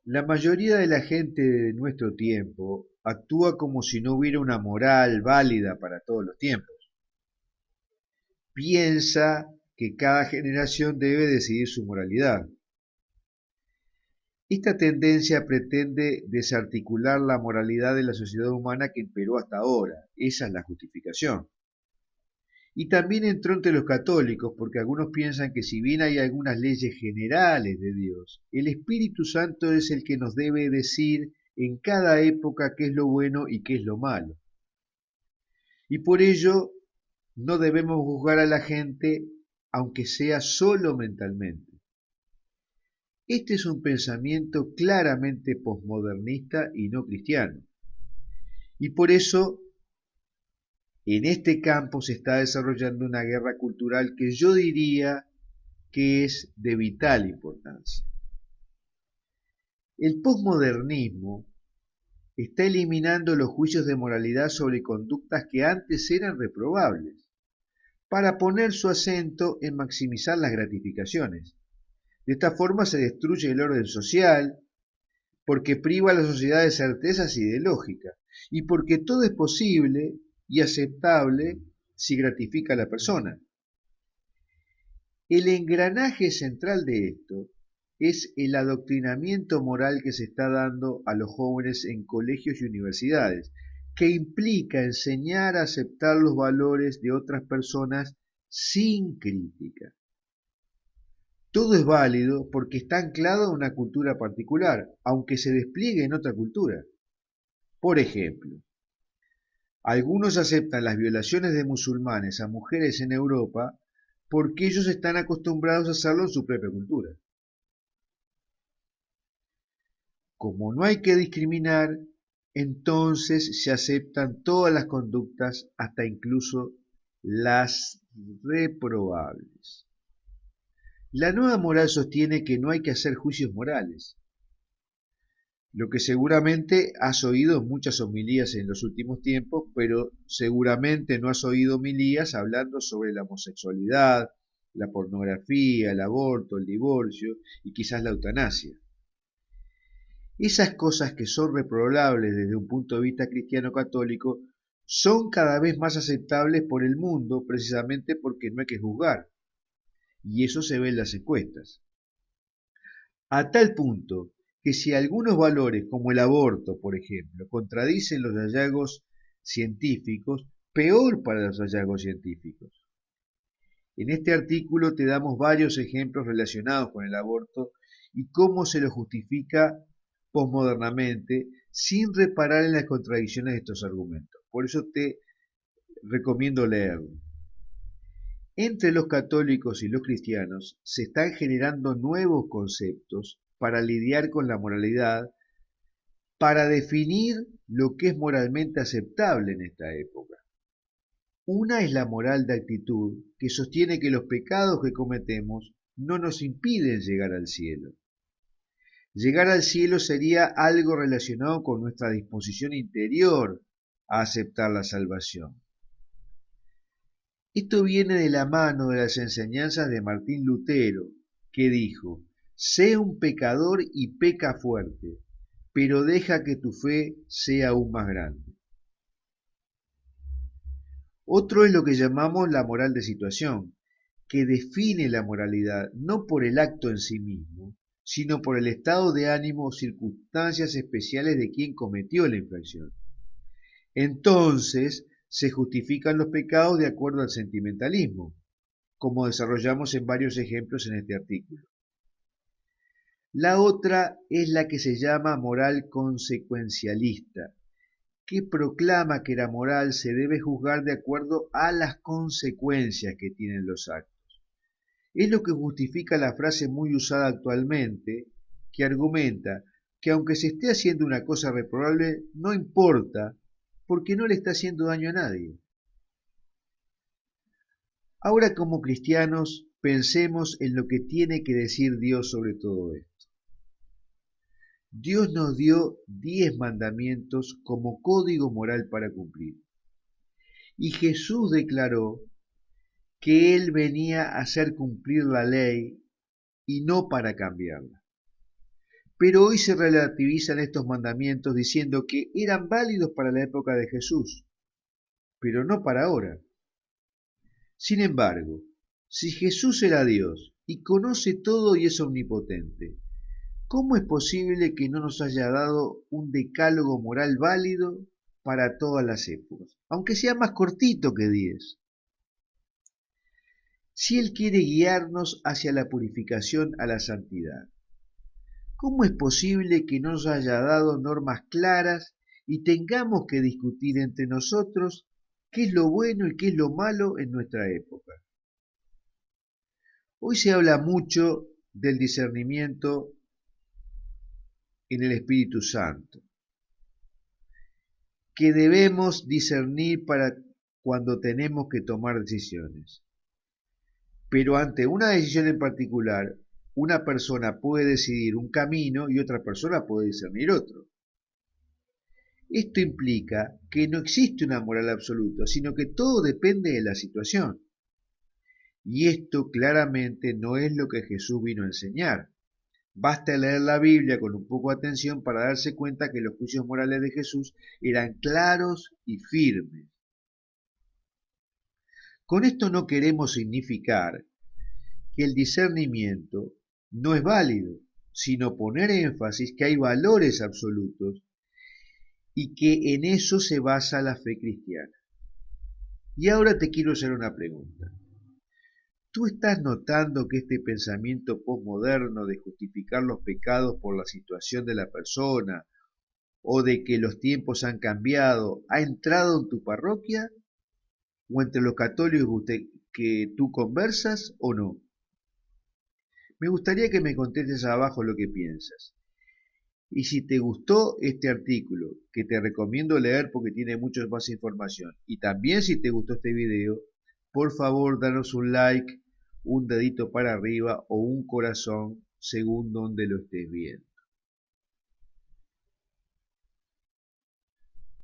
La mayoría de la gente de nuestro tiempo actúa como si no hubiera una moral válida para todos los tiempos. Piensa que cada generación debe decidir su moralidad. Esta tendencia pretende desarticular la moralidad de la sociedad humana que imperó hasta ahora. Esa es la justificación. Y también entró entre los católicos, porque algunos piensan que si bien hay algunas leyes generales de Dios, el Espíritu Santo es el que nos debe decir en cada época qué es lo bueno y qué es lo malo. Y por ello no debemos juzgar a la gente, aunque sea solo mentalmente. Este es un pensamiento claramente posmodernista y no cristiano. Y por eso en este campo se está desarrollando una guerra cultural que yo diría que es de vital importancia. El posmodernismo está eliminando los juicios de moralidad sobre conductas que antes eran reprobables, para poner su acento en maximizar las gratificaciones. De esta forma se destruye el orden social, porque priva a la sociedad de certezas y de lógica, y porque todo es posible y aceptable si gratifica a la persona. El engranaje central de esto es el adoctrinamiento moral que se está dando a los jóvenes en colegios y universidades, que implica enseñar a aceptar los valores de otras personas sin crítica. Todo es válido porque está anclado a una cultura particular, aunque se despliegue en otra cultura. Por ejemplo, algunos aceptan las violaciones de musulmanes a mujeres en Europa porque ellos están acostumbrados a hacerlo en su propia cultura. Como no hay que discriminar, entonces se aceptan todas las conductas, hasta incluso las reprobables. La nueva moral sostiene que no hay que hacer juicios morales, lo que seguramente has oído en muchas homilías en los últimos tiempos, pero seguramente no has oído homilías hablando sobre la homosexualidad, la pornografía, el aborto, el divorcio y quizás la eutanasia. Esas cosas que son reprobables desde un punto de vista cristiano católico son cada vez más aceptables por el mundo precisamente porque no hay que juzgar. Y eso se ve en las encuestas. A tal punto que si algunos valores como el aborto, por ejemplo, contradicen los hallazgos científicos, peor para los hallazgos científicos. En este artículo te damos varios ejemplos relacionados con el aborto y cómo se lo justifica posmodernamente sin reparar en las contradicciones de estos argumentos. Por eso te recomiendo leerlo. Entre los católicos y los cristianos se están generando nuevos conceptos para lidiar con la moralidad, para definir lo que es moralmente aceptable en esta época. Una es la moral de actitud, que sostiene que los pecados que cometemos no nos impiden llegar al cielo. Llegar al cielo sería algo relacionado con nuestra disposición interior a aceptar la salvación. Esto viene de la mano de las enseñanzas de Martín Lutero, que dijo: sé un pecador y peca fuerte, pero deja que tu fe sea aún más grande. Otro es lo que llamamos la moral de situación, que define la moralidad no por el acto en sí mismo, sino por el estado de ánimo o circunstancias especiales de quien cometió la infracción. Entonces, se justifican los pecados de acuerdo al sentimentalismo, como desarrollamos en varios ejemplos en este artículo. La otra es la que se llama moral consecuencialista, que proclama que la moral se debe juzgar de acuerdo a las consecuencias que tienen los actos. Es lo que justifica la frase muy usada actualmente, que argumenta que aunque se esté haciendo una cosa reprobable, no importa, porque no le está haciendo daño a nadie. Ahora, como cristianos, pensemos en lo que tiene que decir Dios sobre todo esto. Dios nos dio 10 mandamientos como código moral para cumplir. Y Jesús declaró que Él venía a hacer cumplir la ley y no para cambiarla. Pero hoy se relativizan estos mandamientos diciendo que eran válidos para la época de Jesús, pero no para ahora. Sin embargo, si Jesús era Dios y conoce todo y es omnipotente, ¿cómo es posible que no nos haya dado un decálogo moral válido para todas las épocas? Aunque sea más cortito que 10. Si Él quiere guiarnos hacia la purificación a la santidad, ¿cómo es posible que no nos haya dado normas claras y tengamos que discutir entre nosotros qué es lo bueno y qué es lo malo en nuestra época? Hoy se habla mucho del discernimiento en el Espíritu Santo, que debemos discernir para cuando tenemos que tomar decisiones. Pero ante una decisión en particular, una persona puede decidir un camino y otra persona puede discernir otro. Esto implica que no existe una moral absoluta, sino que todo depende de la situación. Y esto claramente no es lo que Jesús vino a enseñar. Basta leer la Biblia con un poco de atención para darse cuenta que los juicios morales de Jesús eran claros y firmes. Con esto no queremos significar que el discernimiento no es válido, sino poner énfasis que hay valores absolutos y que en eso se basa la fe cristiana. Y ahora te quiero hacer una pregunta. ¿Tú estás notando que este pensamiento posmoderno de justificar los pecados por la situación de la persona o de que los tiempos han cambiado ha entrado en tu parroquia o entre los católicos que tú conversas o no? Me gustaría que me contestes abajo lo que piensas. Y si te gustó este artículo, que te recomiendo leer porque tiene mucha más información, y también si te gustó este video, por favor danos un like, un dedito para arriba o un corazón según donde lo estés viendo.